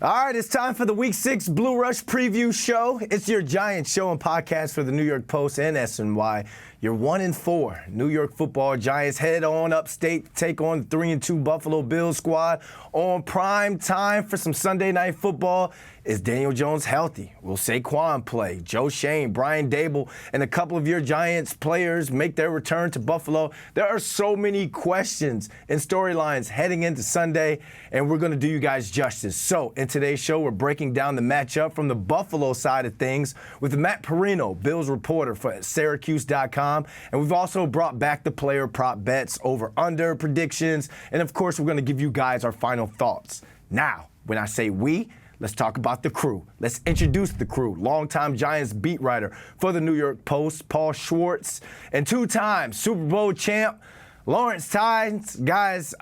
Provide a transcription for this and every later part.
All right, it's time for the Week 6 Blue Rush preview show. It's your Giants show and podcast for the New York Post and SNY. You're 1-4. New York football Giants head on upstate to take on the 3-2 Buffalo Bills squad on prime time for some Sunday night football. Is Daniel Jones healthy? Will Saquon play? Joe Shane, Brian Daboll, and a couple of your Giants players make their return to Buffalo. There are so many questions and storylines heading into Sunday, and we're going to do you guys justice. So in today's show, we're breaking down the matchup from the Buffalo side of things with Matt Parrino, Bills reporter for Syracuse.com. And we've also brought back the player prop bets, over-under predictions, and of course, we're going to give you guys our final thoughts. Now, when I say we, let's talk about the crew. Let's introduce the crew. Longtime Giants beat writer for the New York Post, Paul Schwartz, and two-time Super Bowl champ, Lawrence Tynes. Guys,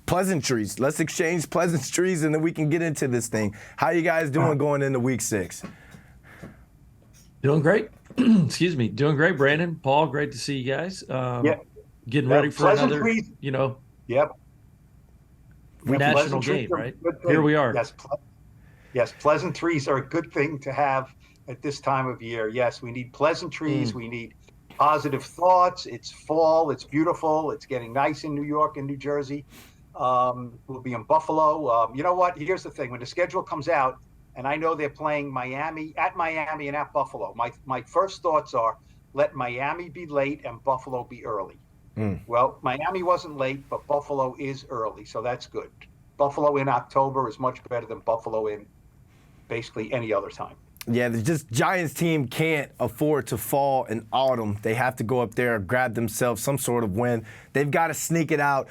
pleasantries. Let's exchange pleasantries, and then we can get into this thing. How you guys doing going into Week 6? Doing great. Excuse me. Doing great, Brandon. Paul, great to see you guys. Getting ready for another, Yep. National game, right? Here we are. Yes, pleasantries are a good thing to have at this time of year. Yes, we need pleasantries. We need positive thoughts. It's fall. It's beautiful. It's getting nice in New York and New Jersey. We'll be in Buffalo. You know what? Here's the thing. When the schedule comes out, and I know they're playing Miami and at Buffalo, my first thoughts are let Miami be late and Buffalo be early. Well, Miami wasn't late, but Buffalo is early, so that's good. Buffalo in October is much better than Buffalo in basically any other time. Yeah, the Giants team can't afford to fall in autumn. They have to go up there and grab themselves some sort of win. They've got to sneak it out.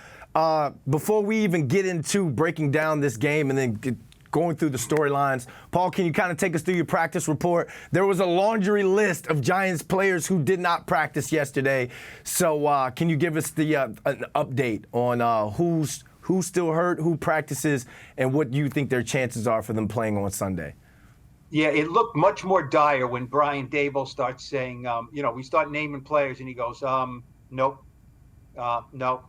Before we even get into breaking down this game and then going through the storylines, Paul, can you kind of take us through your practice report? There was a laundry list of Giants players who did not practice yesterday. So can you give us the an update on who's still hurt, who practices, and what you think their chances are for them playing on Sunday? Yeah, it looked much more dire when Brian Daboll starts saying, we start naming players, and he goes, nope, no,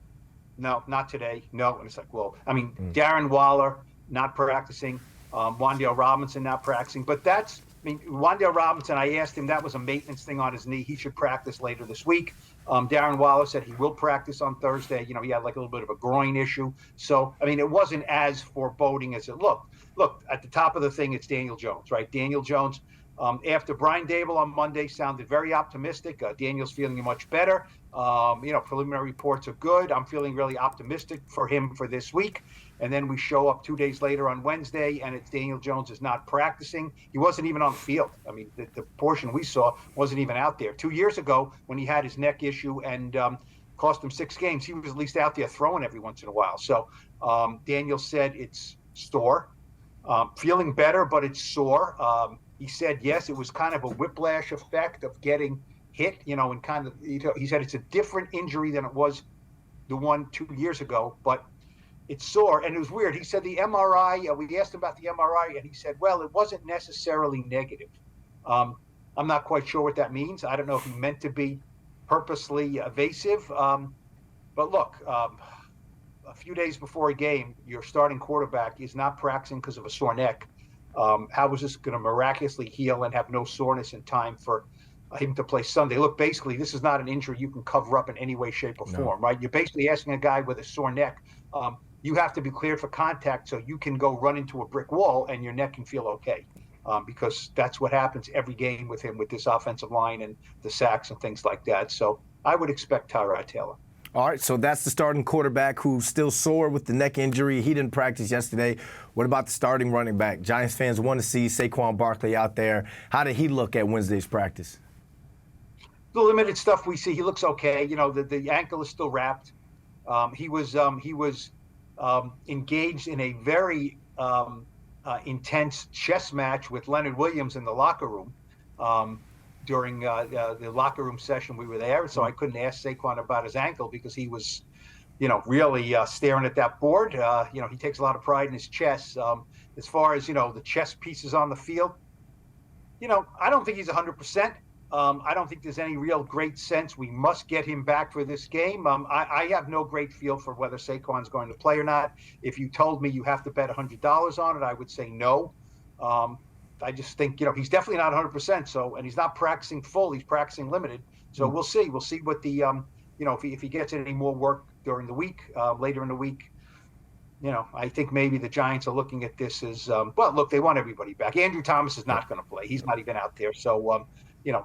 not today, no. And it's like, well, Darren Waller not practicing, wan'dale Robinson not practicing. But wan'dale Robinson, I asked him, that was a maintenance thing on his knee. He should practice later this week. Darren Waller said he will practice on Thursday. He had like a little bit of a groin issue. So, it wasn't as foreboding as it looked. Look, at the top of the thing, it's Daniel Jones, right? Daniel Jones, after Brian Daboll on Monday sounded very optimistic. Daniel's feeling much better. Preliminary reports are good. I'm feeling really optimistic for him for this week. And then we show up 2 days later on Wednesday, and it's Daniel Jones is not practicing. He wasn't even on the field. The portion we saw wasn't even out there. 2 years ago, when he had his neck issue and cost him 6 games, he was at least out there throwing every once in a while. So Daniel said it's sore. Feeling better, but it's sore. He said, yes, it was kind of a whiplash effect of getting hit, and he said it's a different injury than it was the one 2 years ago, but it's sore. And it was weird. He said the MRI, we asked him about the MRI, and he said, well, it wasn't necessarily negative. I'm not quite sure what that means. I don't know if he meant to be purposely evasive. But look, a few days before a game, your starting quarterback is not practicing because of a sore neck. How is this going to miraculously heal and have no soreness in time for him to play Sunday? Look, basically, this is not an injury you can cover up in any way, shape, or form, right? You're basically asking a guy with a sore neck, you have to be cleared for contact so you can go run into a brick wall and your neck can feel okay, because that's what happens every game with him with this offensive line and the sacks and things like that. So I would expect Tyrod Taylor. All right, so that's the starting quarterback who's still sore with the neck injury. He didn't practice yesterday. What about the starting running back? Giants fans want to see Saquon Barkley out there. How did he look at Wednesday's practice? The limited stuff we see, he looks okay. The ankle is still wrapped. He was engaged in a very intense chess match with Leonard Williams in the locker room during the locker room session we were there. So I couldn't ask Saquon about his ankle because he was, really staring at that board. He takes a lot of pride in his chess. As far as, the chess pieces on the field, I don't think he's 100%. I don't think there's any real great sense. We must get him back for this game. I have no great feel for whether Saquon's going to play or not. If you told me you have to bet $100 on it, I would say no. I just think, he's definitely not 100%. So, and he's not practicing full. He's practicing limited. So we'll see. We'll see what the, if he gets any more work during the week, later in the week. I think maybe the Giants are looking at this as, look, they want everybody back. Andrew Thomas is not going to play. He's not even out there. So,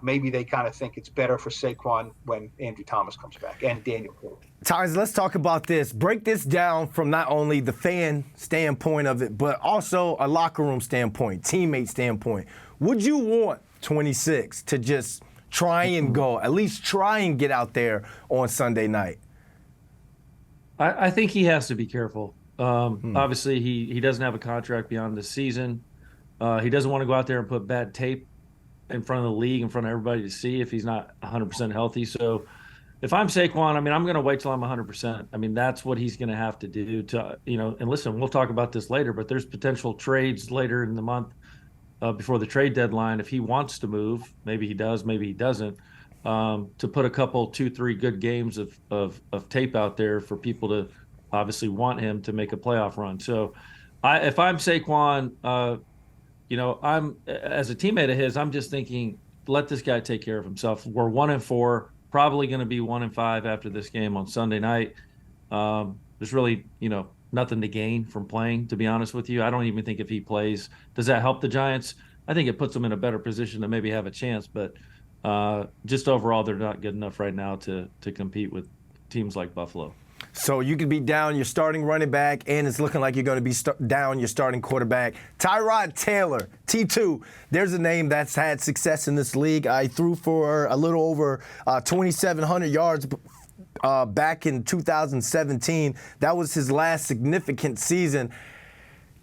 maybe they kind of think it's better for Saquon when Andrew Thomas comes back and Daniel Cole. Tynes, let's talk about this. Break this down from not only the fan standpoint of it, but also a locker room standpoint, teammate standpoint. Would you want 26 to just try and go, at least try and get out there on Sunday night? I think he has to be careful. Obviously, he doesn't have a contract beyond the season. He doesn't want to go out there and put bad tape in front of the league, in front of everybody to see if he's not 100% healthy. So if I'm Saquon, I'm going to wait till I'm 100%. That's what he's going to have to do to, and listen, we'll talk about this later, but there's potential trades later in the month before the trade deadline. If he wants to move, maybe he does, maybe he doesn't, to put a couple, 2-3 good games of tape out there for people to obviously want him to make a playoff run. So if I'm Saquon, I'm as a teammate of his, I'm just thinking, let this guy take care of himself. We're 1-4, probably going to be 1-5 after this game on Sunday night. There's really, nothing to gain from playing, to be honest with you. I don't even think if he plays, does that help the Giants? I think it puts them in a better position to maybe have a chance, but just overall, they're not good enough right now to compete with teams like Buffalo. So you could be down your starting running back, and it's looking like you're going to be down your starting quarterback. Tyrod Taylor, T2, there's a name that's had success in this league. I threw for a little over 2,700 yards back in 2017. That was his last significant season.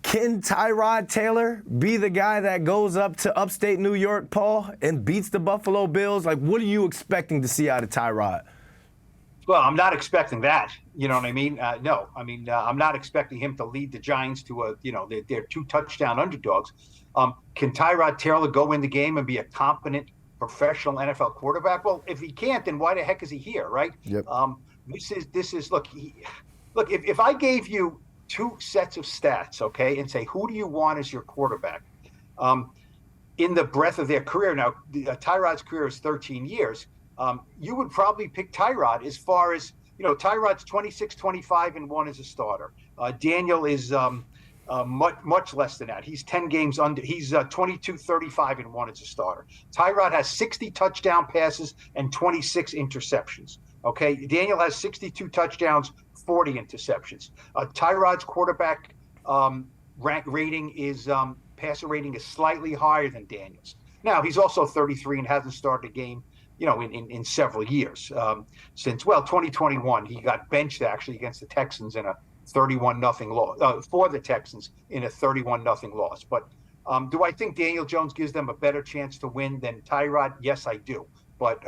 Can Tyrod Taylor be the guy that goes up to upstate New York, Paul, and beats the Buffalo Bills? Like, what are you expecting to see out of Tyrod? Well, I'm not expecting that. You know what I mean? No. I'm not expecting him to lead the Giants to they're 2 touchdown underdogs. Can Tyrod Taylor go in the game and be a competent professional NFL quarterback? Well, if he can't, then why the heck is he here, right? Yep. This is look. If I gave you 2 sets of stats, okay, and say who do you want as your quarterback, in the breadth of their career. Now, Tyrod's career is 13 years. You would probably pick Tyrod as far as, Tyrod's 26-25-1 as a starter. Daniel is much less than that. He's 10 games under. He's 22-35-1 as a starter. Tyrod has 60 touchdown passes and 26 interceptions. Okay, Daniel has 62 touchdowns, 40 interceptions. Tyrod's quarterback rating is passer rating is slightly higher than Daniel's. Now, he's also 33 and hasn't started a game in several years. Since 2021, he got benched actually against the Texans in a 31-0 loss for the Texans in a 31-0 loss. But do I think Daniel Jones gives them a better chance to win than Tyrod? Yes, I do. But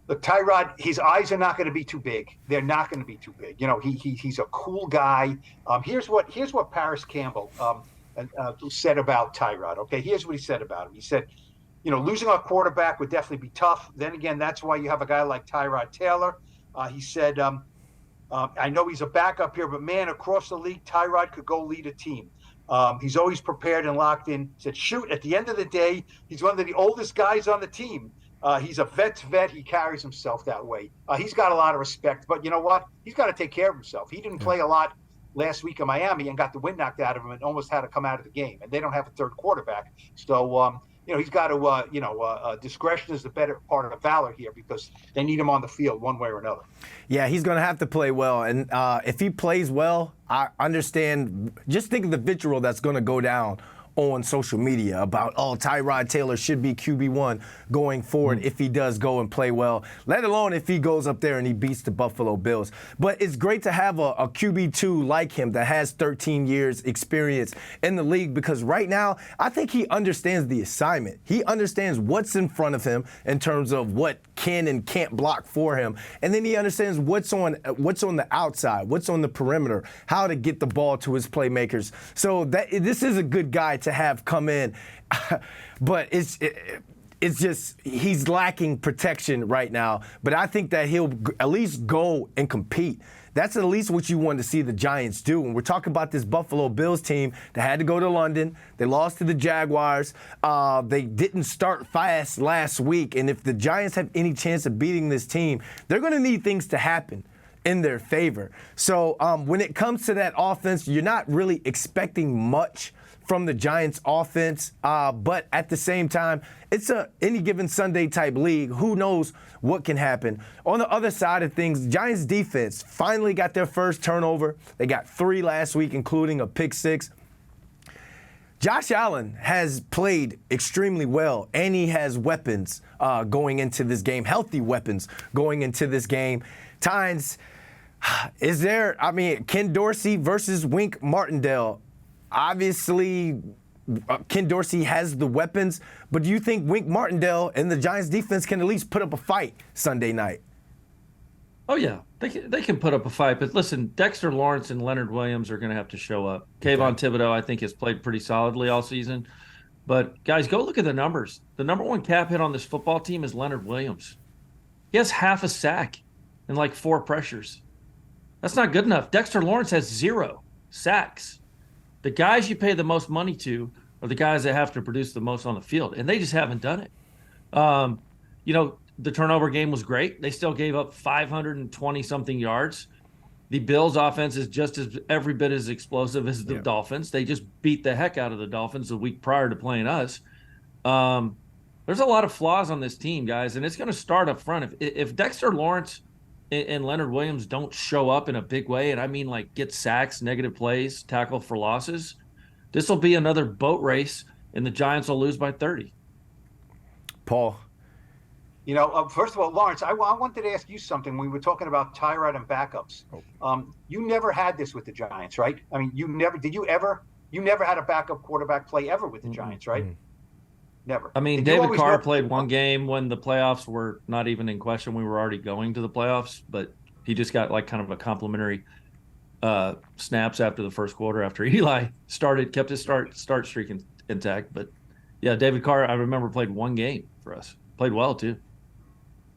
look, Tyrod, his eyes are not going to be too big. They're not going to be too big. He's a cool guy. Here's what Paris Campbell said about Tyrod. Okay, here's what he said about him. He said, losing our quarterback would definitely be tough. Then again, that's why you have a guy like Tyrod Taylor. He said, I know he's a backup here, but man, across the league, Tyrod could go lead a team. He's always prepared and locked in. He said, shoot, at the end of the day, he's one of the oldest guys on the team. He's a vet's vet. He carries himself that way. He's got a lot of respect, but you know what? He's got to take care of himself. He didn't play a lot last week in Miami and got the wind knocked out of him and almost had to come out of the game. And they don't have a third quarterback. So, he's got to, discretion is the better part of valor here because they need him on the field one way or another. Yeah, he's going to have to play well. And if he plays well, I understand. Just think of the vitriol that's going to go down on social media about, Tyrod Taylor should be QB1 going forward if he does go and play well, let alone if he goes up there and he beats the Buffalo Bills. But it's great to have a QB2 like him that has 13 years experience in the league because right now I think he understands the assignment. He understands what's in front of him in terms of what can and can't block for him. And then he understands what's on the outside, what's on the perimeter, how to get the ball to his playmakers. So this is a good guy to have come in. But it's just he's lacking protection right now. But I think that he'll at least go and compete. That's at least what you want to see the Giants do. And we're talking about this Buffalo Bills team that had to go to London. They lost to the Jaguars. They didn't start fast last week. And if the Giants have any chance of beating this team, they're going to need things to happen in their favor. So when it comes to that offense, you're not really expecting much from the Giants offense, but at the same time, it's a any given Sunday type league. Who knows what can happen? On the other side of things, Giants defense finally got their first turnover. They got 3 last week, including a pick 6. Josh Allen has played extremely well, and he has weapons going into this game, healthy weapons going into this game. Tynes, Ken Dorsey versus Wink Martindale. Obviously, Ken Dorsey has the weapons, but do you think Wink Martindale and the Giants defense can at least put up a fight Sunday night? Oh, yeah. They can put up a fight. But listen, Dexter Lawrence and Leonard Williams are going to have to show up. Kayvon Thibodeau, I think, has played pretty solidly all season. But, guys, go look at the numbers. The number 1 cap hit on this football team is Leonard Williams. He has half a sack and like 4 pressures. That's not good enough. Dexter Lawrence has 0 sacks. The guys you pay the most money to are the guys that have to produce the most on the field, and they just haven't done it. The turnover game was great. They still gave up 520-something yards. The Bills' offense is just every bit as explosive as the Dolphins. They just beat the heck out of the Dolphins the week prior to playing us. There's a lot of flaws on this team, guys, and it's going to start up front. If Dexter Lawrence and Leonard Williams don't show up in a big way, and I mean like get sacks, negative plays, tackle for losses, this will be another boat race, and the Giants will lose by 30. Paul. First of all, Lawrence, I wanted to ask you something. We were talking about Tyrod and backups. You never had this with the Giants, right? I mean, you never had a backup quarterback play ever with the Giants, right? Never. I mean, David Carr played one game when the playoffs were not even in question. We were already going to the playoffs, but he just got like kind of a complimentary snaps after the first quarter after Eli kept his start streak intact. But yeah, David Carr, I remember, played one game for us. Played well too.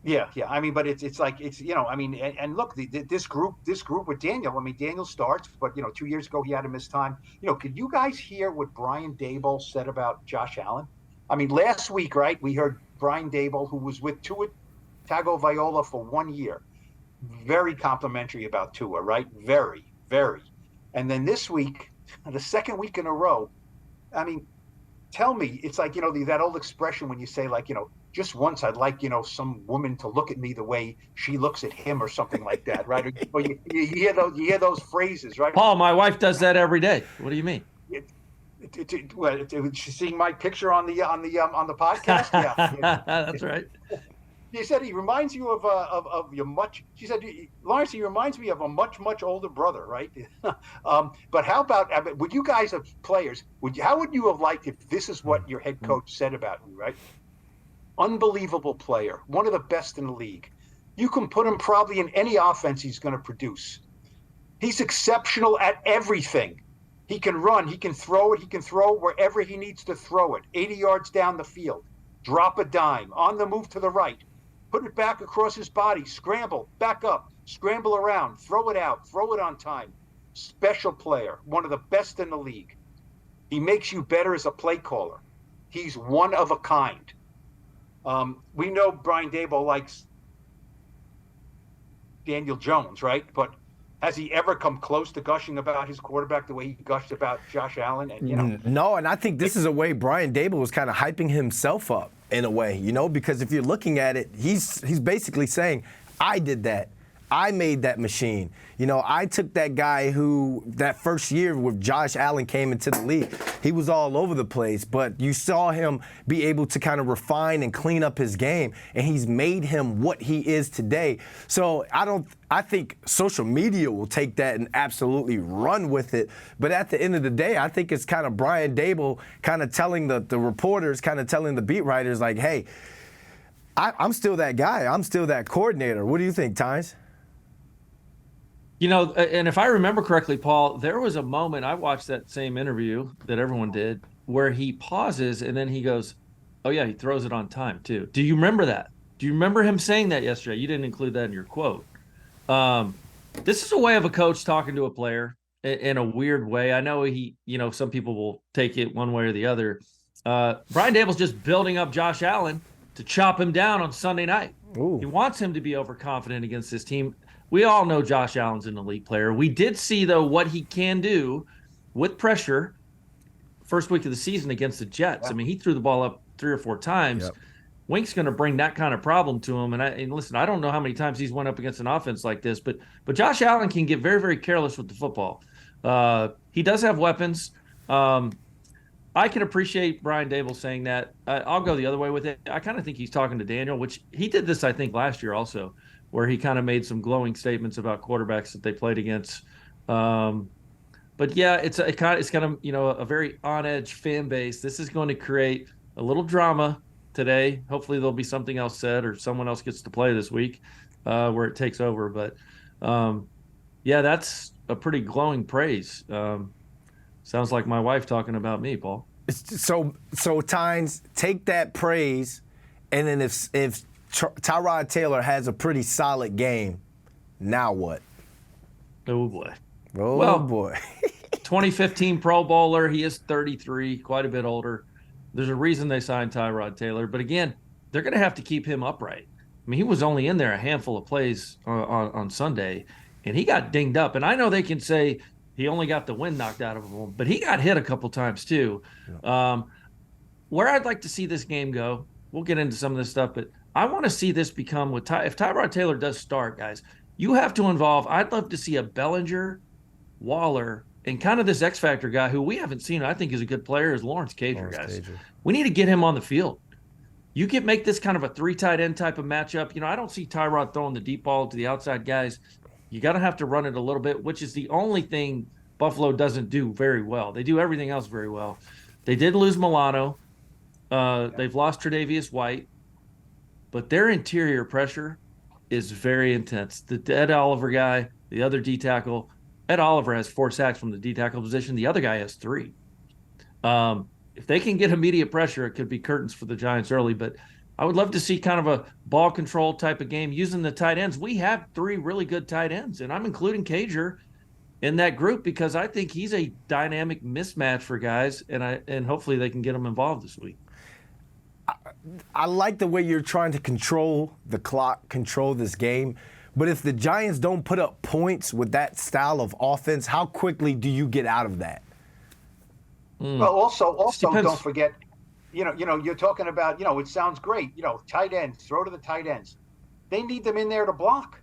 Yeah. I mean, but it's like and look, this group with Daniel. I mean, Daniel starts, but 2 years ago he had to miss time. Could you guys hear what Brian Daboll said about Josh Allen? I mean, last week, right, we heard Brian Daboll, who was with Tua Tagovailoa for 1 year, very complimentary about Tua, right? Very, very. And then this week, the second week in a row, I mean, tell me, it's like, that old expression when you say, like, just once I'd like, some woman to look at me the way she looks at him or something like that, right? Or you hear those phrases, right? Paul, my wife does that every day. What do you mean? She's seeing my picture on the podcast. Yeah, that's right. She said he reminds you of your much. She said, Lawrence, he reminds me of a much older brother, right? But how about? Would you guys as players? How would you have liked if this is what your head coach said about you, right? Unbelievable player, one of the best in the league. You can put him probably in any offense he's going to produce. He's exceptional at everything. He can run. He can throw it. He can throw wherever he needs to throw it. 80 yards down the field. Drop a dime. On the move to the right. Put it back across his body. Scramble. Back up. Scramble around. Throw it out. Throw it on time. Special player. One of the best in the league. He makes you better as a play caller. He's one of a kind. We know Brian Daboll likes Daniel Jones, right? But has he ever come close to gushing about his quarterback the way he gushed about Josh Allen? And No, and I think this is a way Brian Daboll was kind of hyping himself up in a way, because if you're looking at it, he's basically saying, I did that. I made that machine. I took that guy who, that first year with Josh Allen came into the league, he was all over the place, but you saw him be able to kind of refine and clean up his game, and he's made him what he is today. So I think social media will take that and absolutely run with it. But at the end of the day, I think it's kind of Brian Daboll kind of telling the reporters, kind of telling the beat writers, like, hey, I'm still that guy. I'm still that coordinator. What do you think, Tynes? And if I remember correctly, Paul, there was a moment, I watched that same interview that everyone did, where he pauses and then he goes, Oh, yeah, he throws it on time, too. Do you remember that? Do you remember him saying that yesterday? You didn't include that in your quote. This is a way of a coach talking to a player in a weird way. I know some people will take it one way or the other. Brian Daboll's just building up Josh Allen to chop him down on Sunday night. Ooh. He wants him to be overconfident against this team. We all know Josh Allen's an elite player. We did see, though, what he can do with pressure first week of the season against the Jets. I mean, he threw the ball up 3 or 4 times. Yep. Wink's going to bring that kind of problem to him. And listen, I don't know how many times he's went up against an offense like this, but Josh Allen can get very, very careless with the football. He does have weapons. I can appreciate Brian Daboll saying that. I'll go the other way with it. I kind of think he's talking to Daniel, which he did this, I think, last year also, where he kind of made some glowing statements about quarterbacks that they played against. But yeah, it's kind of a very on-edge fan base. This is going to create a little drama today. Hopefully there'll be something else said or someone else gets to play this week where it takes over. But yeah, that's a pretty glowing praise. Sounds like my wife talking about me, Paul. So Tynes, take that praise, and then if Tyrod Taylor has a pretty solid game, now what? Oh boy. Oh boy. 2015 Pro Bowler. He is 33, quite a bit older. There's a reason they signed Tyrod Taylor, but again, they're going to have to keep him upright. I mean, he was only in there a handful of plays on Sunday, and he got dinged up. And I know they can say he only got the wind knocked out of him, but he got hit a couple times too. Yeah. Where I'd like to see this game go, we'll get into some of this stuff, but I want to see this become if Tyrod Taylor does start, guys, you have to involve. I'd love to see a Bellinger, Waller, and kind of this X Factor guy who we haven't seen, I think is a good player, is Lawrence Cager, guys. We need to get him on the field. You can make this kind of a 3 tight end type of matchup. I don't see Tyrod throwing the deep ball to the outside guys. You got to have to run it a little bit, which is the only thing Buffalo doesn't do very well. They do everything else very well. They did lose Milano. They've lost Tre'Davious White. But their interior pressure is very intense. The Ed Oliver guy, the other D tackle, Ed Oliver has 4 sacks from the D tackle position. The other guy has 3. If they can get immediate pressure, it could be curtains for the Giants early. But I would love to see kind of a ball control type of game using the tight ends. We have 3 really good tight ends, and I'm including Cager in that group because I think he's a dynamic mismatch for guys, and hopefully they can get him involved this week. I like the way you're trying to control the clock, control this game. But if the Giants don't put up points with that style of offense, how quickly do you get out of that? Well, also don't forget, you're talking about, it sounds great, tight ends, throw to the tight ends. They need them in there to block.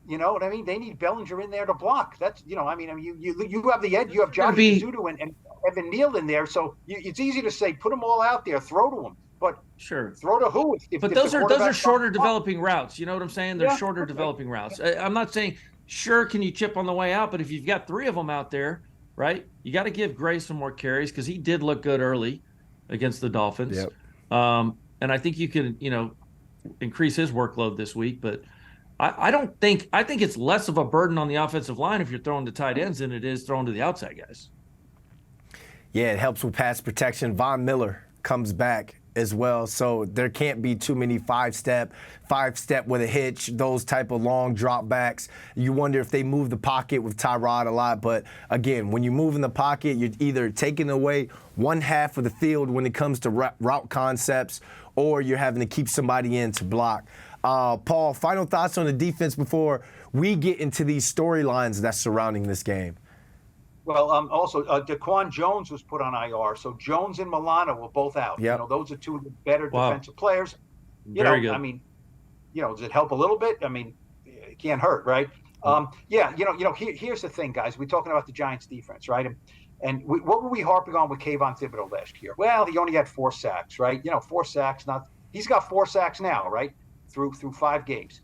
You know what I mean? They need Bellinger in there to block. That's, you have the edge. You have Josh Zudu and Evan Neal in there. So it's easy to say, put them all out there, throw to them. But sure, throw to who? But those are shorter developing routes. You know what I'm saying? They're shorter developing routes. I'm not saying, sure, can you chip on the way out? But if you've got 3 of them out there, right, you got to give Gray some more carries because he did look good early against the Dolphins. Yep. And I think you could, increase his workload this week. But I think it's less of a burden on the offensive line if you're throwing to tight ends than it is throwing to the outside guys. Yeah, it helps with pass protection. Von Miller comes back as well, so there can't be too many five-step with a hitch, those type of long drop backs. You wonder if they move the pocket with Tyrod a lot, but again, when you move in the pocket, you're either taking away one half of the field when it comes to route concepts, or you're having to keep somebody in to block. Paul, final thoughts on the defense before we get into these storylines that's surrounding this game. Well, also, Daquan Jones was put on IR, so Jones and Milano were both out. Yep. Those are 2 of the better defensive players. Very good. I mean, does it help a little bit? I mean, it can't hurt, right? Here's the thing, guys. We're talking about the Giants' defense, right? And what were we harping on with Kayvon Thibodeau last year? Well, he only had 4 sacks, right? 4 sacks. He's got 4 sacks now, right? Through 5 games,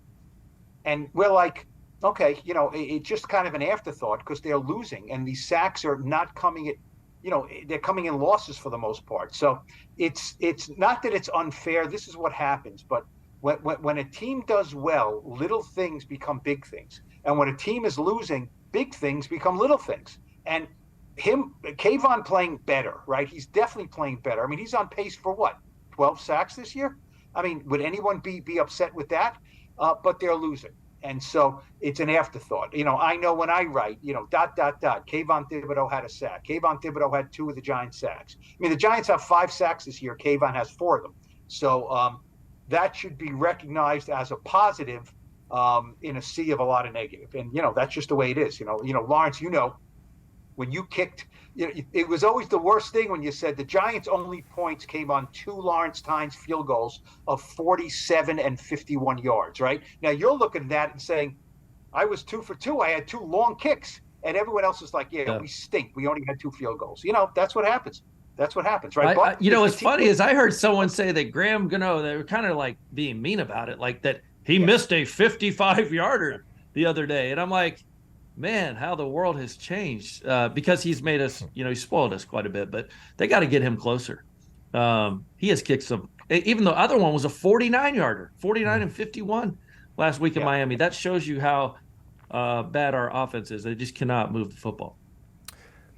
and we're like, okay, it's just kind of an afterthought because they're losing, and these sacks are not coming at, they're coming in losses for the most part. So it's not that it's unfair. This is what happens. But when a team does well, little things become big things, and when a team is losing, big things become little things. And Kayvon playing better, right? He's definitely playing better. I mean, he's on pace for what? 12 sacks this year. I mean, would anyone be upset with that? But they're losing. And so it's an afterthought. I know when I write, Kayvon Thibodeau had a sack. Kayvon Thibodeau had 2 of the Giants' sacks. I mean, the Giants have 5 sacks this year. Kayvon has 4 of them. So that should be recognized as a positive in a sea of a lot of negative. And, that's just the way it is. Lawrence, when you kicked, it was always the worst thing when you said the Giants' only points came on 2 Lawrence Tynes field goals of 47 and 51 yards, right? Now you're looking at that and saying, I was 2 for 2. I had 2 long kicks. And everyone else is like, yeah, we stink. We only had 2 field goals. That's what happens. That's what happens, right? What's funny is I heard someone say that Graham Gano, they were kind of like being mean about it, like that he missed a 55-yarder the other day. And I'm like, man, how the world has changed because he's made us, he spoiled us quite a bit, but they got to get him closer. He has kicked some, even the other one was a 49-yarder, 49 and 51 last week in Miami. That shows you how bad our offense is. They just cannot move the football.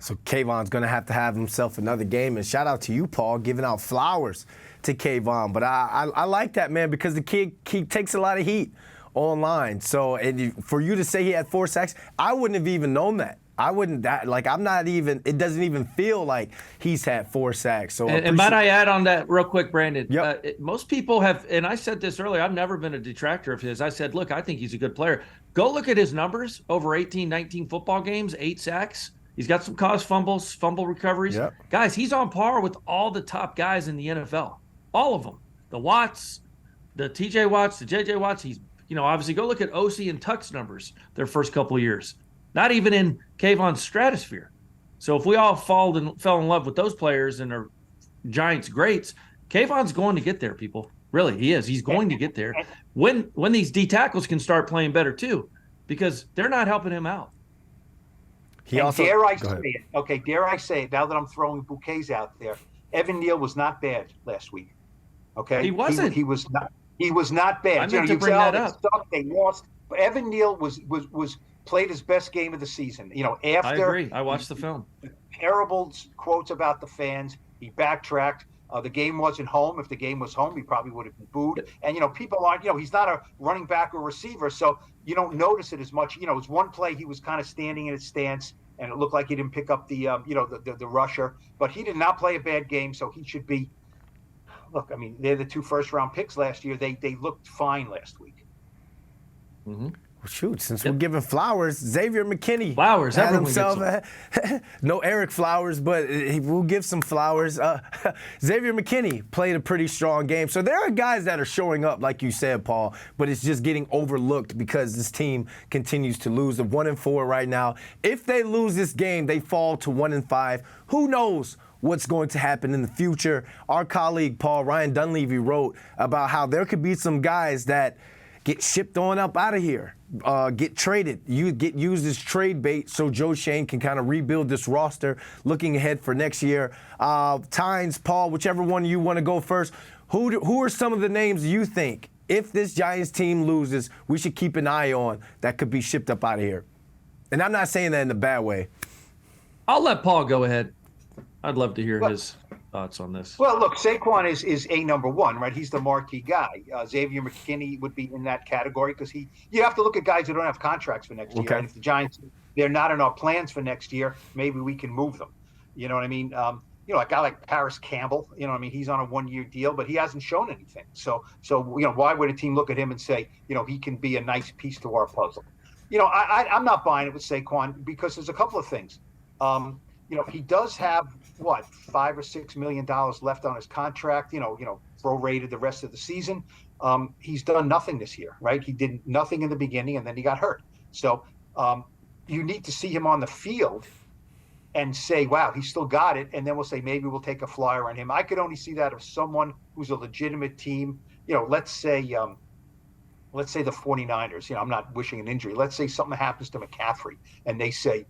So Kayvon's going to have himself another game. And shout out to you, Paul, giving out flowers to Kayvon. But I like that, man, because the kid takes a lot of heat online. So for you to say he had 4 sacks, I wouldn't have even known that. It doesn't even feel like he's had 4 sacks. So and might I add on that real quick, Brandon? Yep. Most people have, and I said this earlier, I've never been a detractor of his. I said, look, I think he's a good player. Go look at his numbers over 18, 19 football games, 8 sacks. He's got some caused fumbles, fumble recoveries. Yep. Guys, he's on par with all the top guys in the NFL. All of them. The Watts, the TJ Watts, the JJ Watts. He's, obviously go look at OC and Tuck's numbers their first couple of years. Not even in Kayvon's stratosphere. So if we all fell in love with those players and are Giants greats, Kayvon's going to get there, people. Really, he is. He's going to get there. When these D tackles can start playing better too, because they're not helping him out. Dare I say it, now that I'm throwing bouquets out there, Evan Neal was not bad last week. Okay? He wasn't. He was not bad. I meant to bring that up. They lost. But Evan Neal was played his best game of the season. After I agree. I watched the film. Terrible quotes about the fans. He backtracked. The game wasn't home. If the game was home, he probably would have been booed. And, people aren't, he's not a running back or receiver, so you don't notice it as much. It was one play he was kind of standing in his stance, and it looked like he didn't pick up the rusher. But he did not play a bad game, so he should be. Look, I mean, they're the 2 first-round picks last year. They looked fine last week. Mm-hmm. Well, shoot, since we're giving flowers, Xavier McKinney. Flowers, had himself. No Eric Flowers, but we'll give some flowers. Xavier McKinney played a pretty strong game. So there are guys that are showing up, like you said, Paul, but it's just getting overlooked because this team continues to lose. They're 1-4 right now. If they lose this game, they fall to 1-5. Who knows what's going to happen in the future? Our colleague, Ryan Dunleavy, wrote about how there could be some guys that get shipped on up out of here, get traded. You get used as trade bait so Joe Shane can kind of rebuild this roster looking ahead for next year. Tynes, Paul, whichever one you want to go first, who are some of the names you think, if this Giants team loses, we should keep an eye on that could be shipped up out of here? And I'm not saying that in a bad way. I'll let Paul go ahead. I'd love to hear his thoughts on this. Well, look, Saquon is a number 1, right? He's the marquee guy. Xavier McKinney would be in that category because you have to look at guys who don't have contracts for next year. And if the Giants, they're not in our plans for next year, maybe we can move them. You know what I mean? A guy like Paris Campbell, he's on a 1-year deal, but he hasn't shown anything. So why would a team look at him and say, he can be a nice piece to our puzzle? I'm not buying it with Saquon because there's a couple of things. He does have $5 or $6 million left on his contract, prorated the rest of the season. He's done nothing this year, right? He did nothing in the beginning and then he got hurt. So you need to see him on the field and say, wow, he still got it. And then we'll say, maybe we'll take a flyer on him. I could only see that of someone who's a legitimate team. Let's say the 49ers, I'm not wishing an injury. Let's say something happens to McCaffrey and they say,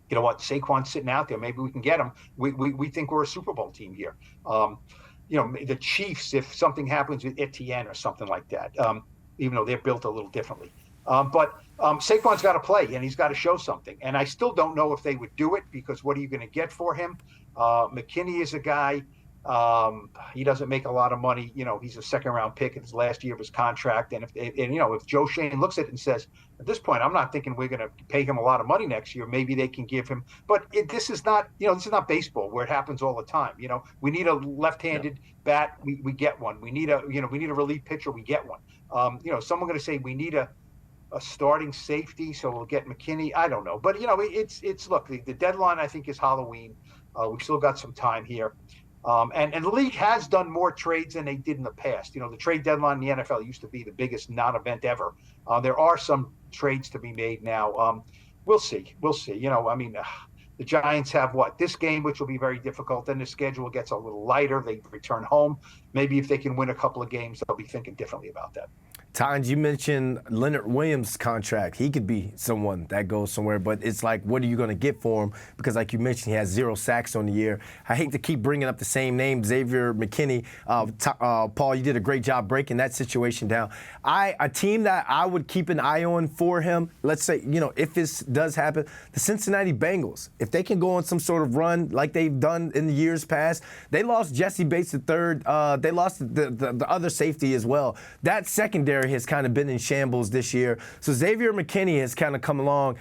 you know what, Saquon's sitting out there. Maybe we can get him. We think we're a Super Bowl team here. The Chiefs, if something happens with Etienne or something like that, even though they're built a little differently. But Saquon's got to play, and he's got to show something. And I still don't know if they would do it because what are you going to get for him? McKinney is a guy. He doesn't make a lot of money. He's a second-round pick in his last year of his contract. And if Joe Schoen looks at it and says, at this point, I'm not thinking we're going to pay him a lot of money next year. Maybe they can give him. But this is not, this is not baseball where it happens all the time. We need a left-handed bat. We get one. We need a relief pitcher. We get one. Someone going to say we need a starting safety, so we'll get McKinney. I don't know. But, it's look, the deadline, I think, is Halloween. We've still got some time here. And the league has done more trades than they did in the past. The trade deadline in the NFL used to be the biggest non-event ever. There are some trades to be made now. We'll see. The Giants have this game, which will be very difficult. Then the schedule gets a little lighter. They return home. Maybe if they can win a couple of games, they'll be thinking differently about that. Tynes, you mentioned Leonard Williams' contract. He could be someone that goes somewhere, but it's like, what are you going to get for him? Because like you mentioned, he has 0 sacks on the year. I hate to keep bringing up the same name, Xavier McKinney. Paul, you did a great job breaking that situation down. A team that I would keep an eye on for him, let's say, if this does happen, the Cincinnati Bengals. If they can go on some sort of run like they've done in the years past, they lost Jesse Bates III. They lost the other safety as well. That secondary has kind of been in shambles this year. So Xavier McKinney has kind of come along,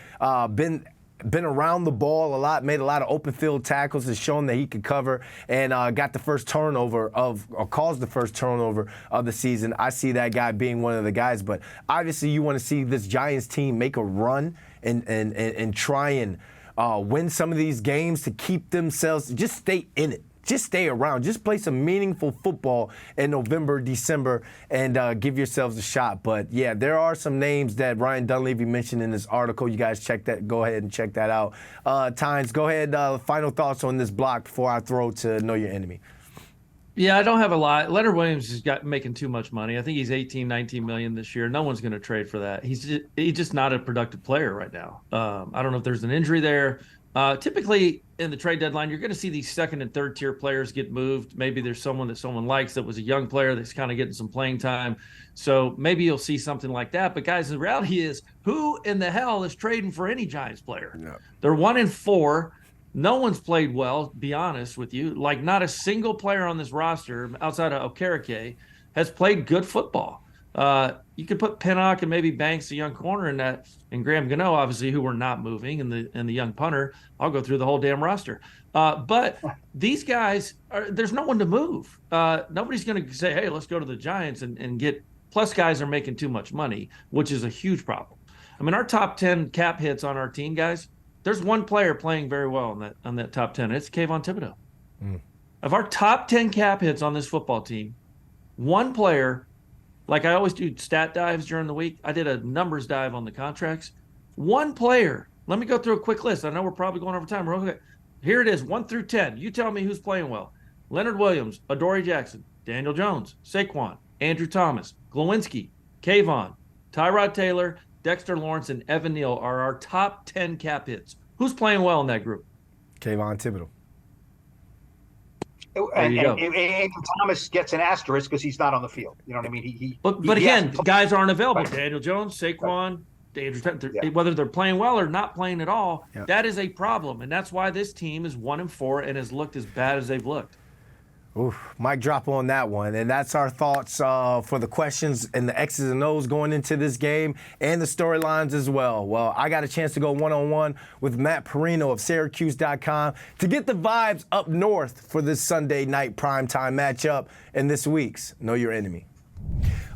been around the ball a lot, made a lot of open field tackles, has shown that he could cover, and got the first turnover caused the first turnover of the season. I see that guy being one of the guys, but obviously you want to see this Giants team make a run and try and win some of these games to keep themselves, just stay in it. Just stay around. Just play some meaningful football in November, December, and give yourselves a shot. But, yeah, there are some names that Ryan Dunleavy mentioned in this article. You guys go ahead and check that out. Tynes, go ahead. Final thoughts on this block before I throw to Know Your Enemy. Yeah, I don't have a lot. Leonard Williams has got making too much money. I think he's 18, 19 million this year. No one's going to trade for that. He's just not a productive player right now. I don't know if there's an injury there. Typically in the trade deadline, you're going to see these second and third tier players get moved. Maybe there's someone that someone likes that was a young player that's kind of getting some playing time. So maybe you'll see something like that. But guys, the reality is, who in the hell is trading for any Giants player? No. They're 1-4. No one's played well, to be honest with you. Like, not a single player on this roster outside of Okereke has played good football. You could put Pinnock and maybe Banks, the young corner, in that, and Graham Gano, obviously, who were not moving, and the young punter. I'll go through the whole damn roster. But these guys, there's no one to move. Nobody's going to say, hey, let's go to the Giants and get – plus guys are making too much money, which is a huge problem. I mean, our top 10 cap hits on our team, guys, there's one player playing very well on that top 10. It's Kayvon Thibodeau. Of our top 10 cap hits on this football team, one player – like I always do stat dives during the week. I did a numbers dive on the contracts. One player. Let me go through a quick list. I know we're probably going over time. Okay. Here it is, 1 through 10. You tell me who's playing well. Leonard Williams, Adoree Jackson, Daniel Jones, Saquon, Andrew Thomas, Glowinski, Kayvon, Tyrod Taylor, Dexter Lawrence, and Evan Neal are our top 10 cap hits. Who's playing well in that group? Kayvon Thibodeau. And Thomas gets an asterisk because he's not on the field. You know what I mean? But again, guys aren't available. Right. Daniel Jones, Saquon, Andrew, whether they're playing well or not playing at all, that is a problem. And that's why this team is 1-4 and has looked as bad as they've looked. Oof, mic drop on that one. And that's our thoughts for the questions and the X's and O's going into this game and the storylines as well. Well, I got a chance to go one-on-one with Matt Parrino of Syracuse.com to get the vibes up north for this Sunday night primetime matchup and this week's Know Your Enemy.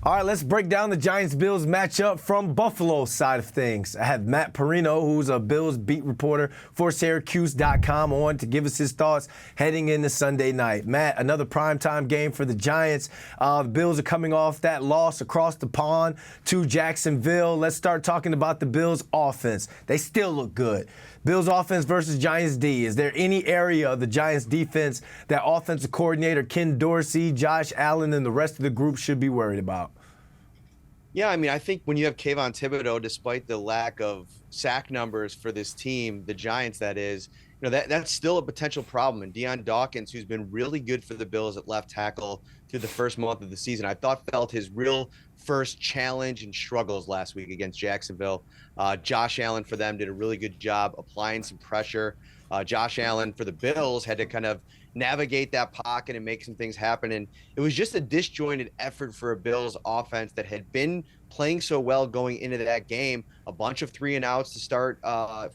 All right, let's break down the Giants-Bills matchup from Buffalo's side of things. I have Matt Parrino, who's a Bills beat reporter for Syracuse.com, on to give us his thoughts heading into Sunday night. Matt, another primetime game for the Giants. The Bills are coming off that loss across the pond to Jacksonville. Let's start talking about the Bills' offense. They still look good. Bills offense versus Giants D. Is there any area of the Giants defense that offensive coordinator Ken Dorsey, Josh Allen, and the rest of the group should be worried about? Yeah, I mean, I think when you have Kayvon Thibodeau, despite the lack of sack numbers for this team, the Giants, that is, that's still a potential problem. And Deion Dawkins, who's been really good for the Bills at left tackle through the first month of the season, I thought felt his real first challenge and struggles last week against Jacksonville. Josh Allen for them did a really good job applying some pressure. Josh Allen for the Bills had to kind of navigate that pocket and make some things happen. And it was just a disjointed effort for a Bills offense that had been playing so well going into that game. A bunch of 3-and-outs to start,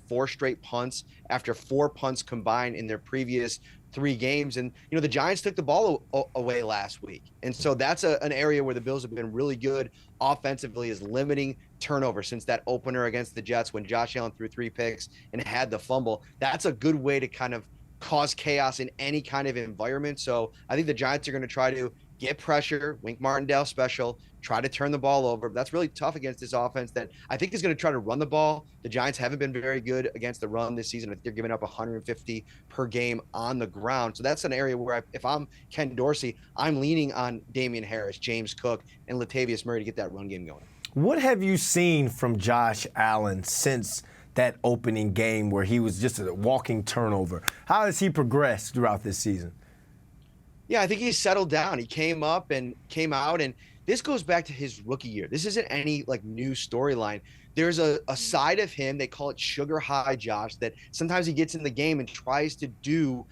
4 straight punts after 4 punts combined in their previous 3 games. And, the Giants took the ball away last week. And so that's an area where the Bills have been really good offensively, is limiting turnover since that opener against the Jets when Josh Allen threw 3 picks and had the fumble. That's a good way to kind of cause chaos in any kind of environment. So I think the Giants are going to try to get pressure, Wink Martindale special, try to turn the ball over. But that's really tough against this offense that I think is going to try to run the ball. The Giants haven't been very good against the run this season. They're giving up 150 per game on the ground. So that's an area where if I'm Ken Dorsey, I'm leaning on Damian Harris, James Cook, and Latavius Murray to get that run game going. What have you seen from Josh Allen since that opening game where he was just a walking turnover? How has he progressed throughout this season? Yeah, I think he's settled down. He came up and came out, and this goes back to his rookie year. This isn't any new storyline. There's a side of him, they call it sugar high Josh, that sometimes he gets in the game and tries to do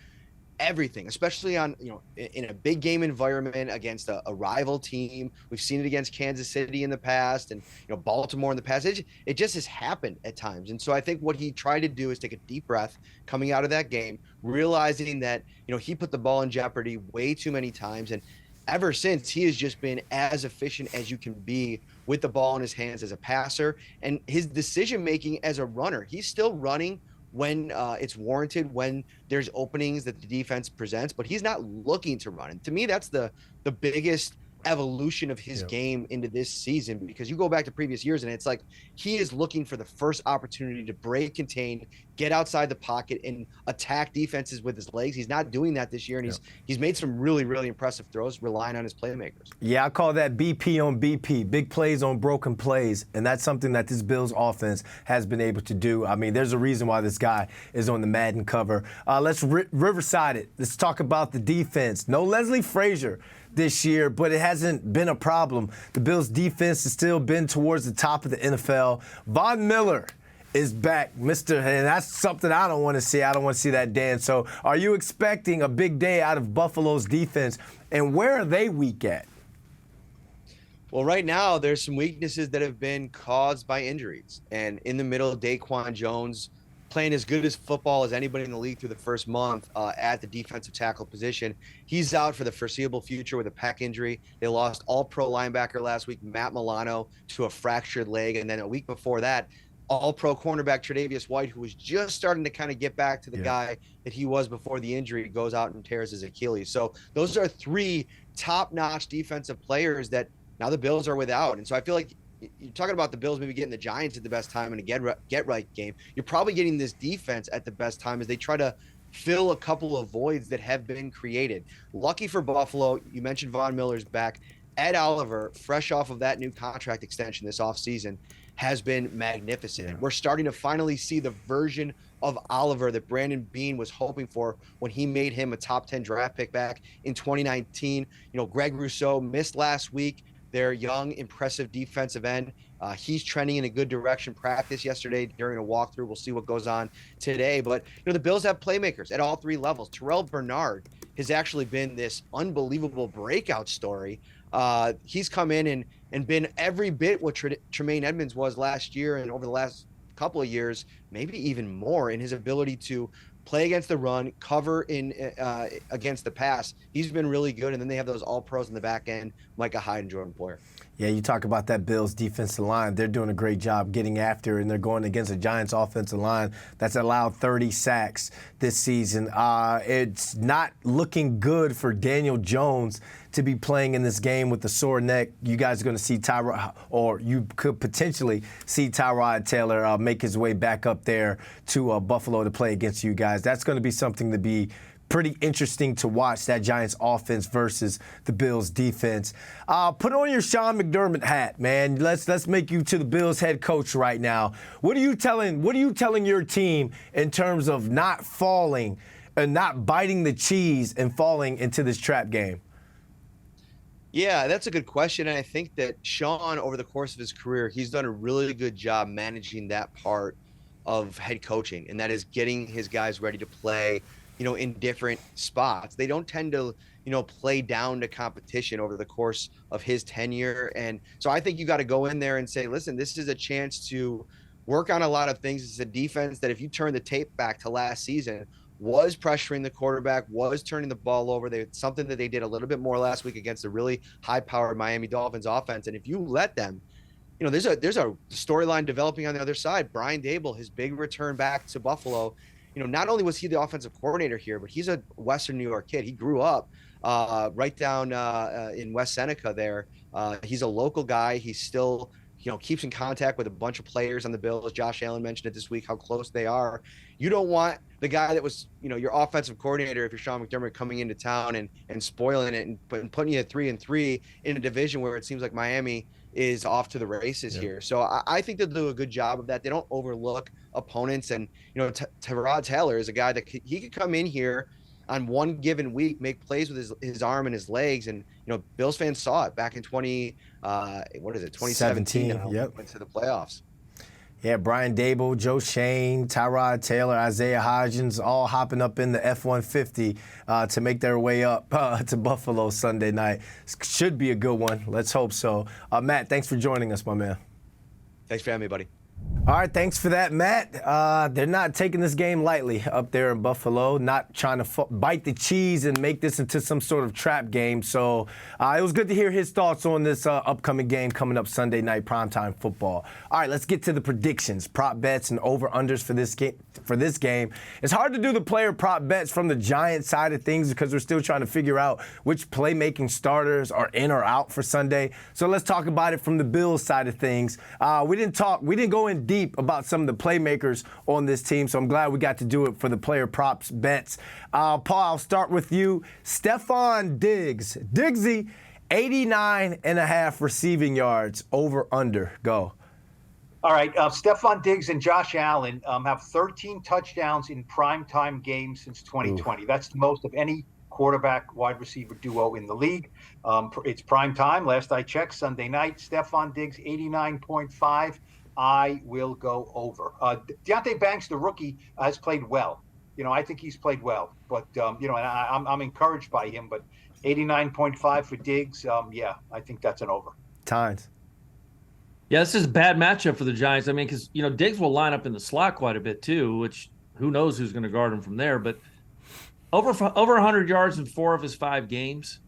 everything, especially on, in a big game environment against a rival team. We've seen it against Kansas City in the past and, Baltimore in the past. It just has happened at times. And so I think what he tried to do is take a deep breath coming out of that game, realizing that, he put the ball in jeopardy way too many times. And ever since, he has just been as efficient as you can be with the ball in his hands as a passer, and his decision-making as a runner. He's still running when it's warranted, when there's openings that the defense presents, but he's not looking to run. And to me, that's the biggest evolution of his game into this season, because you go back to previous years and it's like he is looking for the first opportunity to break, contain, get outside the pocket and attack defenses with his legs. He's not doing that this year, and he's made some really, really impressive throws relying on his playmakers. Yeah, I call that BP on BP, big plays on broken plays, and that's something that this Bills offense has been able to do. I mean, there's a reason why this guy is on the Madden cover. Let's Riverside it. Let's talk about the defense. No Leslie Frazier this year, but it hasn't been a problem. The Bills' defense has still been towards the top of the NFL. Von Miller is back, and that's something I don't want to see. I don't want to see that dance. So are you expecting a big day out of Buffalo's defense, and where are they weak at? Well, right now, there's some weaknesses that have been caused by injuries. And in the middle, Daquan Jones playing as good as football as anybody in the league through the first month at the defensive tackle position. He's out for the foreseeable future with a pec injury. They lost all-pro linebacker last week, Matt Milano, to a fractured leg. And then a week before that, all-pro cornerback Tre'Davious White, who was just starting to kind of get back to the guy that he was before the injury, goes out and tears his Achilles. So those are 3 top-notch defensive players that now the Bills are without. And so I feel like you're talking about the Bills maybe getting the Giants at the best time in a get-right game. You're probably getting this defense at the best time as they try to fill a couple of voids that have been created. Lucky for Buffalo, you mentioned Von Miller's back. Ed Oliver, fresh off of that new contract extension this offseason, has been magnificent. And we're starting to finally see the version of Oliver that Brandon Beane was hoping for when he made him a top 10 draft pick back in 2019. Greg Rousseau missed last week. Their young, impressive defensive end. He's trending in a good direction. Practice yesterday during a walkthrough. We'll see what goes on today. But, the Bills have playmakers at all 3 levels. Terrell Bernard has actually been this unbelievable breakout story. He's come in and been every bit what Tremaine Edmonds was last year and over the last couple of years, maybe even more, in his ability to play against the run, cover in against the pass. He's been really good. And then they have those all-pros in the back end, Micah Hyde and Jordan Poyer. Yeah, you talk about that Bills defensive line. They're doing a great job getting after, and they're going against a Giants offensive line that's allowed 30 sacks this season. It's not looking good for Daniel Jones to be playing in this game with a sore neck. You guys are going to see Tyrod, or you could potentially see Tyrod Taylor make his way back up there to Buffalo to play against you guys. That's going to be something to be pretty interesting to watch, that Giants offense versus the Bills defense. Put on your Sean McDermott hat, man. Let's make you to the Bills head coach right now. What are you telling your team in terms of not falling and not biting the cheese and falling into this trap game? Yeah, that's a good question. And I think that Sean, over the course of his career, he's done a really good job managing that part of head coaching, and that is getting his guys ready to play in different spots. They don't tend to, play down to competition over the course of his tenure. And so I think you got to go in there and say, listen, this is a chance to work on a lot of things. It's a defense that, if you turn the tape back to last season, was pressuring the quarterback, was turning the ball over. Something that they did a little bit more last week against a really high-powered Miami Dolphins offense. And if you let them, there's a storyline developing on the other side. Brian Daboll, his big return back to Buffalo, not only was he the offensive coordinator here, but he's a Western New York kid. He grew up right down in West Seneca there. He's a local guy. He's still, keeps in contact with a bunch of players on the Bills. Josh Allen mentioned it this week, how close they are. You don't want the guy that was, your offensive coordinator, if you're Sean McDermott, coming into town and spoiling it and putting you at 3-3 in a division where it seems like Miami is off to the races here. So I think they'll do a good job of that. They don't overlook opponents. And, Tyrod Taylor is a guy that he could come in here on one given week, make plays with his arm and his legs. And, Bills fans saw it back in 2017. Yep. Went to the playoffs. Yeah, Brian Daboll, Joe Shane, Tyrod Taylor, Isaiah Hodgins, all hopping up in the F-150 to make their way up to Buffalo Sunday night. Should be a good one. Let's hope so. Matt, thanks for joining us, my man. Thanks for having me, buddy. All right, thanks for that, Matt. They're not taking this game lightly up there in Buffalo, not trying to bite the cheese and make this into some sort of trap game. So it was good to hear his thoughts on this upcoming game coming up Sunday night, primetime football. All right, let's get to the predictions, prop bets, and over-unders for this game. It's hard to do the player prop bets from the Giants side of things because we're still trying to figure out which playmaking starters are in or out for Sunday. So let's talk about it from the Bills side of things. We didn't go in deep about some of the playmakers on this team, so I'm glad we got to do it for the player props bets. Paul, I'll start with you. Stephon Diggs. Diggsy, 89.5 receiving yards, over under. Go. All right, Stephon Diggs and Josh Allen have 13 touchdowns in primetime games since 2020. Ooh. That's the most of any quarterback wide receiver duo in the league. It's prime time. Last I checked, Sunday night. Stephon Diggs, 89.5. I will go over. Deonte Banks, the rookie, has played well. I think he's played well. But, and I'm encouraged by him. But 89.5 for Diggs, I think that's an over. Tynes. Yeah, this is a bad matchup for the Giants. I mean, because, Diggs will line up in the slot quite a bit too, which who knows who's going to guard him from there. But over 100 yards in 4 of his 5 games.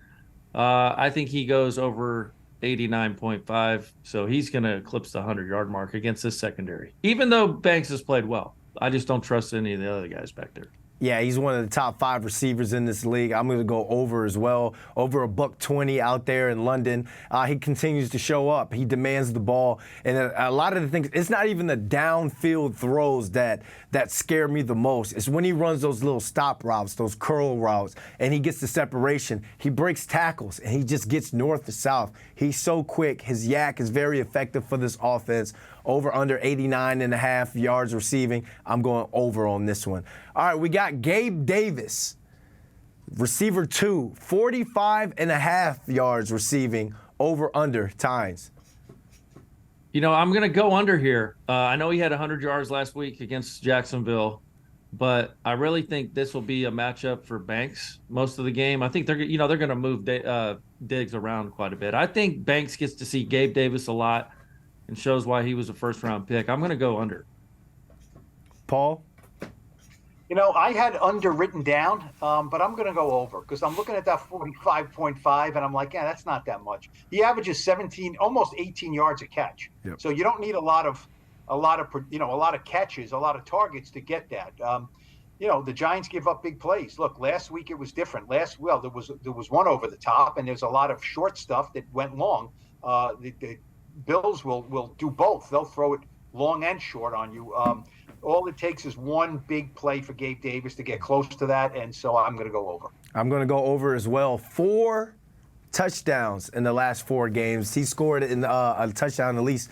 I think he goes over 89.5, so he's going to eclipse the 100-yard mark against this secondary. Even though Banks has played well, I just don't trust any of the other guys back there. Yeah, he's one of the top 5 receivers in this league. I'm going to go over as well. Over $120 out there in London. He continues to show up. He demands the ball. And a lot of the things, it's not even the downfield throws that scare me the most. It's when he runs those little stop routes, those curl routes, and he gets the separation. He breaks tackles, and he just gets north to south. He's so quick. His yak is very effective for this offense. Over under 89.5 yards receiving. I'm going over on this one. All right, we got Gabe Davis, receiver 2, 45.5 yards receiving. Over under. Tynes. I'm going to go under here. I know he had 100 yards last week against Jacksonville, but I really think this will be a matchup for Banks most of the game. I think they're going to move Diggs around quite a bit. I think Banks gets to see Gabe Davis a lot and shows why he was a first-round pick. I'm going to go under. Paul? I had under written down, but I'm going to go over because I'm looking at that 45.5, and I'm like, yeah, that's not that much. He averages 17, almost 18 yards a catch. Yep. So you don't need a lot of catches, a lot of targets to get that. The Giants give up big plays. Look, last week it was different. There was one over the top, and there's a lot of short stuff that went long. The Bills will do both. They'll throw it long and short on you. All it takes is one big play for Gabe Davis to get close to that, and so I'm going to go over. I'm going to go over as well. 4 touchdowns in the last 4 games. He scored a touchdown at least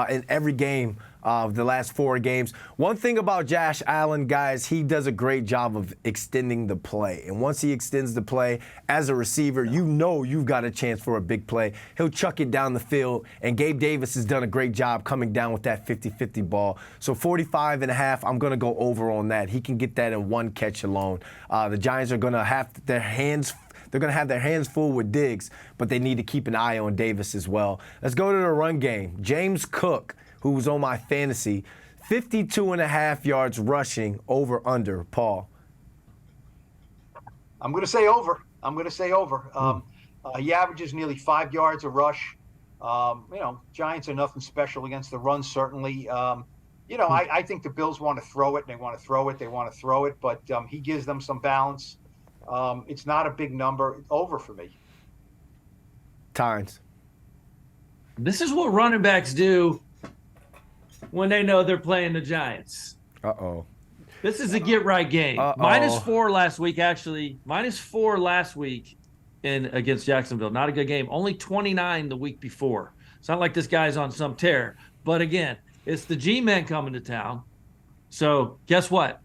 in every game of the last 4 games. One thing about Josh Allen, guys, he does a great job of extending the play. And once he extends the play as a receiver, you know you've got a chance for a big play. He'll chuck it down the field, and Gabe Davis has done a great job coming down with that 50-50 ball. So 45.5, I'm going to go over on that. He can get that in 1 catch alone. The Giants are going to have their hands full with Diggs, but they need to keep an eye on Davis as well. Let's go to the run game. James Cook, who was on my fantasy, 52.5 yards rushing, over under. Paul. I'm going to say over. He averages nearly 5 yards a rush. Giants are nothing special against the run, certainly. I think the Bills want to throw it, and they want to throw it, but he gives them some balance. It's not a big number. It's over for me. Tynes. This is what running backs do when they know they're playing the Giants. Uh-oh. This is a get-right game. -4 last week, actually. -4 last week against Jacksonville. Not a good game. Only 29 the week before. It's not like this guy's on some tear. But, again, it's the G-men coming to town. So, guess what?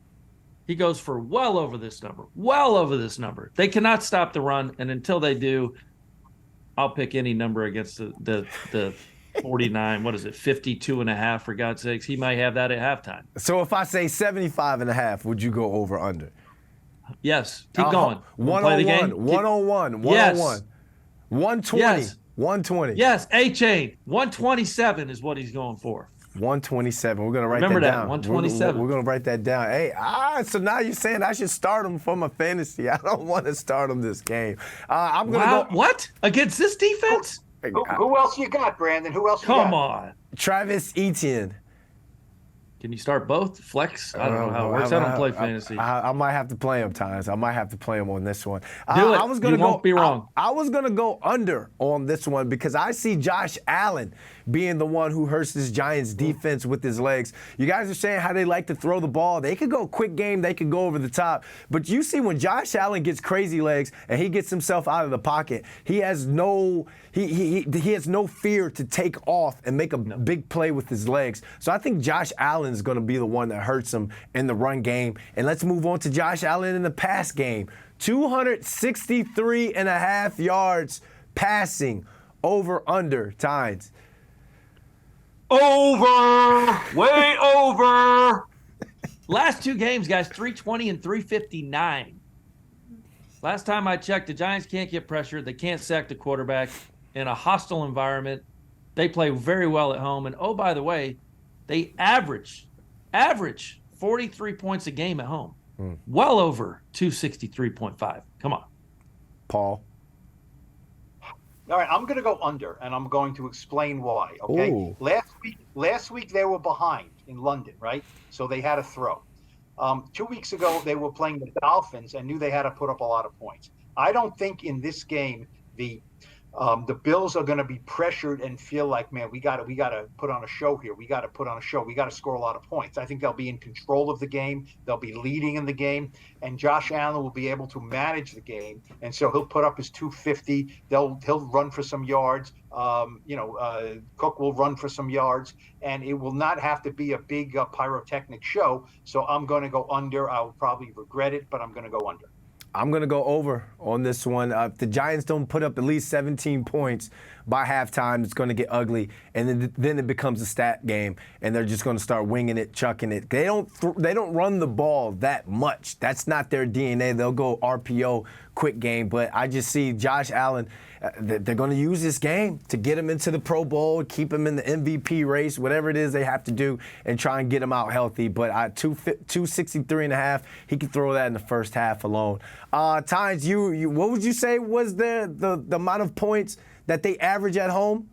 He goes for well over this number. They cannot stop the run, and until they do, I'll pick any number against the 49, 52.5, for God's sakes. He might have that at halftime. So if I say 75.5, would you go over under? Yes. Keep going. 101, 101, 101, 120, yes. 120. Yes, A-Chain. 127 is what he's going for. 127. We're going to write Remember that that, down. 127. We're going to write that down. Hey, so now you're saying I should start him for my fantasy. I don't want to start him this game. I'm going to go. What? Against this defense? Who else you got, Brandon? Come on. Travis Etienne. Can you start both? Flex? I don't know how it works. I don't play fantasy. I might have to play him, Tynes. I might have to play him on this one. Do it. You won't be wrong. I was going to go under on this one because I see Josh Allen being the one who hurts this Giants defense with his legs. You guys are saying how they like to throw the ball. They could go quick game. They could go over the top. But you see when Josh Allen gets crazy legs and he gets himself out of the pocket, he has no fear to take off and make a big play with his legs. So I think Josh Allen is going to be the one that hurts him in the run game. And let's move on to Josh Allen in the pass game. 263.5 yards passing, over under. Tynes. Over. Way over. Last 2 games, guys, 320 and 359. Last time I checked, the Giants can't get pressure. They can't sack the quarterback in a hostile environment. They play very well at home. And, oh, by the way, they average 43 points a game at home. Well over 263.5. Come on. Paul. All right, I'm going to go under, and I'm going to explain why, okay? Ooh. Last week they were behind in London, right? So they had to throw. 2 weeks ago they were playing the Dolphins and knew they had to put up a lot of points. I don't think in this game the Bills are going to be pressured and feel like, man, we got to put on a show here. We got to put on a show. We got to score a lot of points. I think they'll be in control of the game. They'll be leading in the game, and Josh Allen will be able to manage the game. And so he'll put up his 250. He'll run for some yards. Cook will run for some yards, and it will not have to be a big pyrotechnic show. So I'm going to go under. I'll probably regret it, but I'm going to go under. I'm going to go over on this one. If the Giants don't put up at least 17 points by halftime, it's going to get ugly, and then it becomes a stat game, and they're just going to start winging it, chucking it. They don't run the ball that much. That's not their DNA. They'll go RPO, quick game, but I just see Josh Allen. They're going to use this game to get him into the Pro Bowl, keep him in the MVP race, whatever it is they have to do, and try and get him out healthy. But 263.5, he can throw that in the first half alone. Tynes, you what would you say was the amount of points that they average at home?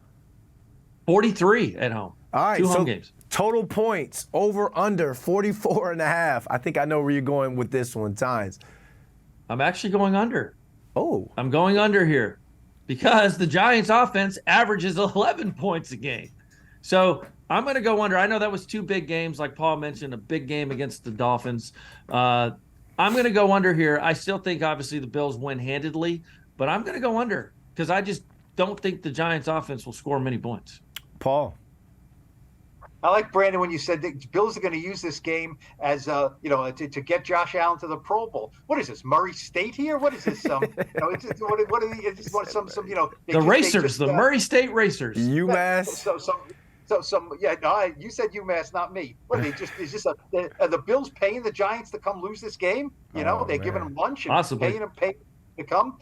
43 at home. All right, 2 home games. Total points over under 44.5. I think I know where you're going with this one, Tynes. I'm actually going under. Oh. I'm going under here because the Giants offense averages 11 points a game. So I'm going to go under. I know that was 2 big games, like Paul mentioned, a big game against the Dolphins. I'm going to go under here. I still think, obviously, the Bills win handedly, but I'm going to go under. because I just don't think the Giants offense will score many points. Paul. I like Brandon when you said the Bills are going to use this game as to get Josh Allen to the Pro Bowl. What is this, Murray State here? What is this? What are the? It's some the Racers, the Murray State Racers. UMass. You said UMass, not me. What are they just? Is this are the Bills paying the Giants to come lose this game? They're giving them lunch and Possibly. paying them to come.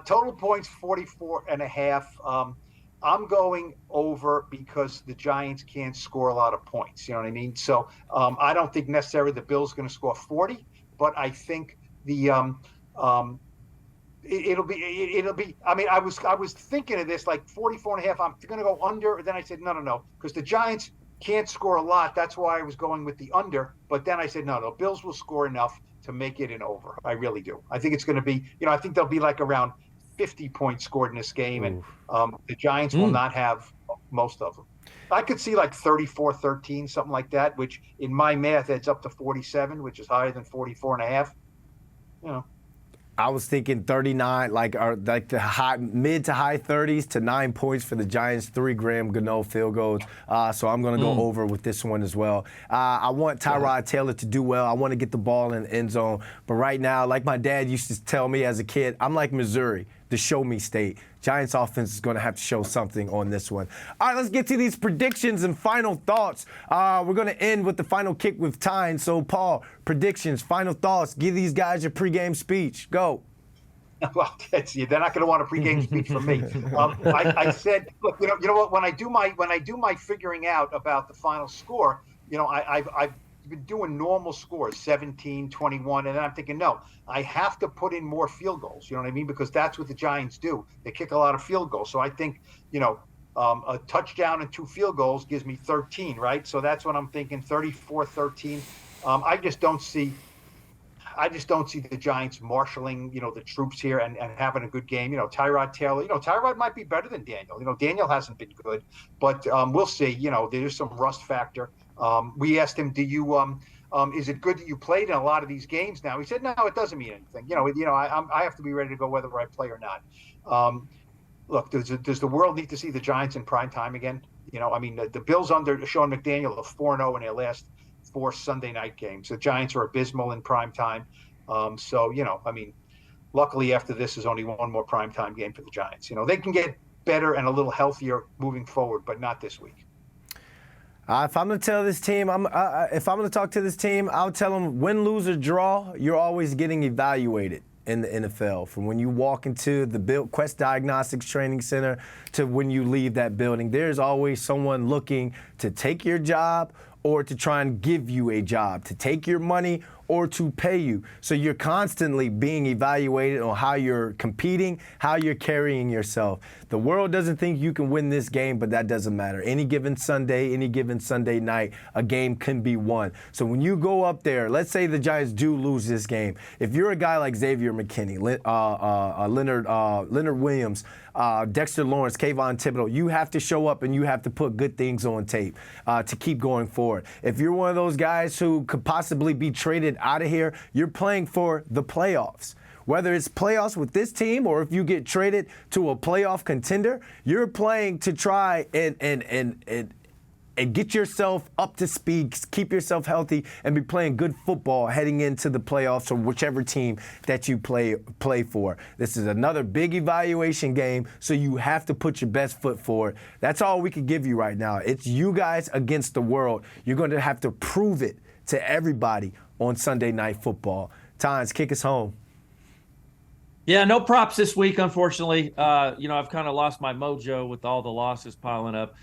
Total points 44.5. I'm going over because the Giants can't score a lot of points. You know what I mean? So I don't think necessarily the Bills are going to score 40, but I think the it'll be. I mean, I was thinking of this like 44.5. I'm going to go under. Then I said no, because the Giants can't score a lot. That's why I was going with the under. But then I said no, Bills will score enough to make it an over. I really do. I think it's going to be. I think they'll be like around 50 points scored in this game, and the Giants will not have most of them. I could see like 34-13, something like that, which in my math adds up to 47, which is higher than 44.5. I was thinking 39, like the mid to high 30s to 9 points for the Giants, 3 Graham Gano field goals. So I'm going to go over with this one as well. I want Tyrod Taylor to do well. I want to get the ball in the end zone. But right now, like my dad used to tell me as a kid, I'm like Missouri, the show me state. Giants offense is going to have to show something on this one. All right, let's get to these predictions and final thoughts. We're going to end with the final kick with Tynes. So, Paul, predictions, final thoughts. Give these guys your pregame speech. Go. Well, they're not going to want a pregame speech from me. I said, look, you know what? When I do my figuring out about the final score, I've been doing normal scores, 17, 21, and then I'm thinking, no, I have to put in more field goals. You know what I mean? Because that's what the Giants do. They kick a lot of field goals. So I think, a touchdown and 2 field goals gives me 13, right? So that's what I'm thinking, 34-13. I just don't see the Giants marshaling, the troops here and having a good game. Tyrod Taylor, Tyrod might be better than Daniel. Daniel hasn't been good, but we'll see. There's some rust factor. We asked him, is it good that you played in a lot of these games now? He said, no, it doesn't mean anything. I have to be ready to go whether I play or not. Look, does the world need to see the Giants in prime time again? The Bills under Sean McDaniel are 4-0 in their last 4 Sunday night games. The Giants are abysmal in prime time. Luckily after this is only one more prime time game for the Giants. They can get better and a little healthier moving forward, but not this week. If I'm going to tell this team, if I'm going to talk to this team, I'll tell them win, lose, or draw, you're always getting evaluated in the NFL. From when you walk into the Quest Diagnostics Training Center to when you leave that building, there's always someone looking to take your job or to try and give you a job, to take your money or to pay you. So you're constantly being evaluated on how you're competing, how you're carrying yourself. The world doesn't think you can win this game, but that doesn't matter. Any given Sunday night, a game can be won. So when you go up there, let's say the Giants do lose this game. If you're a guy like Xavier McKinney, Leonard Williams, Dexter Lawrence, Kayvon Thibodeau, you have to show up and you have to put good things on tape to keep going forward. If you're one of those guys who could possibly be traded out of here, you're playing for the playoffs. Whether it's playoffs with this team or if you get traded to a playoff contender, you're playing to try and get yourself up to speed, keep yourself healthy, and be playing good football heading into the playoffs or whichever team that you play for. This is another big evaluation game, so you have to put your best foot forward. That's all we can give you right now. It's you guys against the world. You're going to have to prove it to everybody on Sunday Night Football. Tynes, kick us home. Yeah, no props this week, unfortunately. I've kind of lost my mojo with all the losses piling up.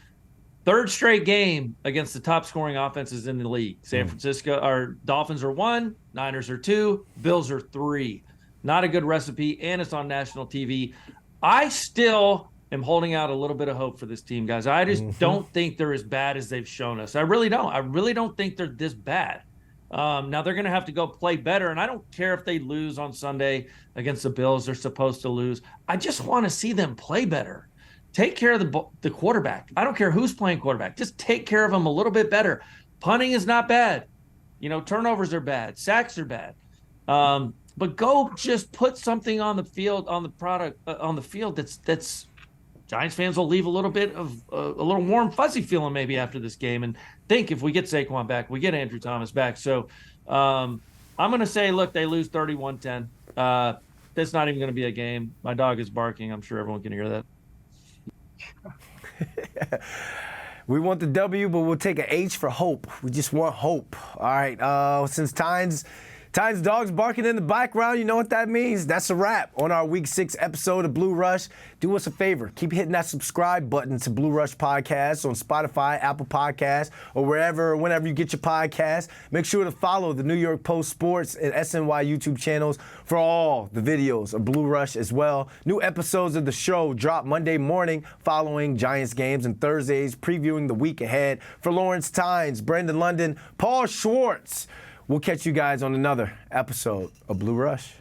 3rd straight game against the top scoring offenses in the league. San Francisco, our Dolphins are 1, Niners are 2, Bills are 3. Not a good recipe, and it's on national TV. I still am holding out a little bit of hope for this team, guys. I just don't think they're as bad as they've shown us. I really don't. I really don't think they're this bad. Now they're going to have to go play better, and I don't care if they lose on Sunday against the Bills. They're supposed to lose. I just want to see them play better. Take care of the quarterback. I don't care who's playing quarterback. Just take care of them a little bit better. Punting is not bad. Turnovers are bad. Sacks are bad. but go just put something on the field, on the product, on the field that's Giants fans will leave a little bit of a little warm, fuzzy feeling maybe after this game, and think if we get Saquon back, we get Andrew Thomas back. So I'm going to say, look, they lose 31-10. That's not even going to be a game. My dog is barking. I'm sure everyone can hear that. We want the W, but we'll take an H for hope. We just want hope. All right. Since Tynes dog's barking in the background, you know what that means? That's a wrap on our Week 6 episode of Blue Rush. Do us a favor. Keep hitting that subscribe button to Blue Rush Podcast on Spotify, Apple Podcasts, or wherever or whenever you get your podcast. Make sure to follow the New York Post Sports and SNY YouTube channels for all the videos of Blue Rush as well. New episodes of the show drop Monday morning following Giants games and Thursdays previewing the week ahead. For Lawrence Tynes, Brendan London, Paul Schwartz, we'll catch you guys on another episode of Blue Rush.